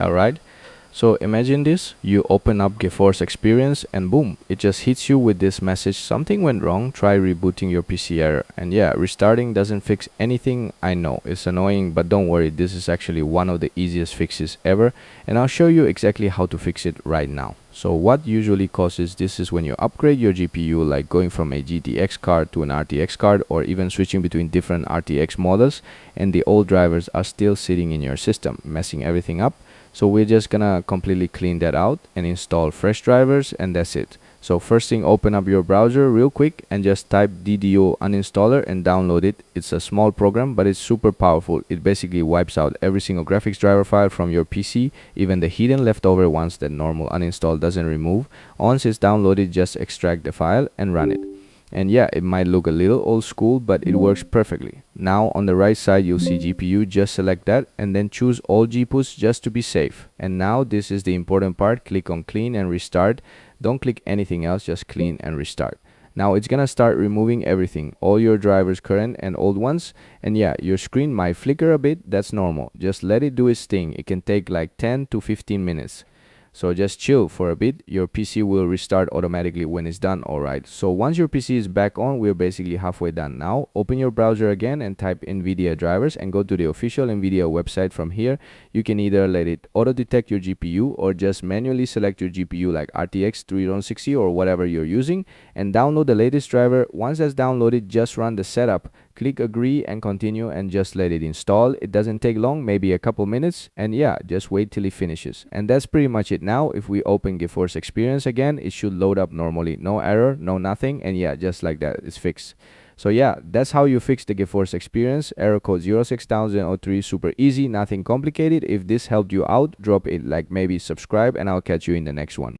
Alright, so imagine this, you open up GeForce Experience and boom, it just hits you with this message, something went wrong, try rebooting your PC error. And yeah, restarting doesn't fix anything, I know, it's annoying, but don't worry, this is actually one of the easiest fixes ever, and I'll show you exactly how to fix it right now. So what usually causes this is when you upgrade your GPU, like going from a GTX card to an RTX card, or even switching between different RTX models, and the old drivers are still sitting in your system, messing everything up. So we're just gonna completely clean that out and install fresh drivers, and that's it. So first thing, open up your browser real quick and just type DDO uninstaller and download it. It's a small program, but it's super powerful. It basically wipes out every single graphics driver file from your PC, even the hidden leftover ones that normal uninstall doesn't remove. Once it's downloaded, just extract the file and run it. And yeah, it might look a little old school, but it works perfectly. Now on the right side you'll see GPU, just select that and then choose all GPUs just to be safe. And now this is the important part, click on clean and restart. Don't click anything else, just clean and restart. Now it's gonna start removing everything, all your drivers, current and old ones. And yeah, your screen might flicker a bit, that's normal. Just let it do its thing. It can take like 10 to 15 minutes. So just chill for a bit, your PC will restart automatically when it's done. Alright, so once your PC is back on, we're basically halfway done. Now open your browser again and type NVIDIA drivers and go to the official NVIDIA website. From here you can either let it auto detect your GPU or just manually select your GPU like RTX 3060 or whatever you're using and download the latest driver. Once that's downloaded, just run the setup, click agree and continue and just let it install. It doesn't take long, maybe a couple minutes, and yeah, just wait till it finishes. And that's pretty much it. Now if we open GeForce Experience again, it should load up normally, no error, no nothing, and yeah, just like that, it's fixed. So yeah, that's how you fix the GeForce Experience. Error code 0x0003, super easy, nothing complicated. If this helped you out, drop it like, maybe subscribe, and I'll catch you in the next one.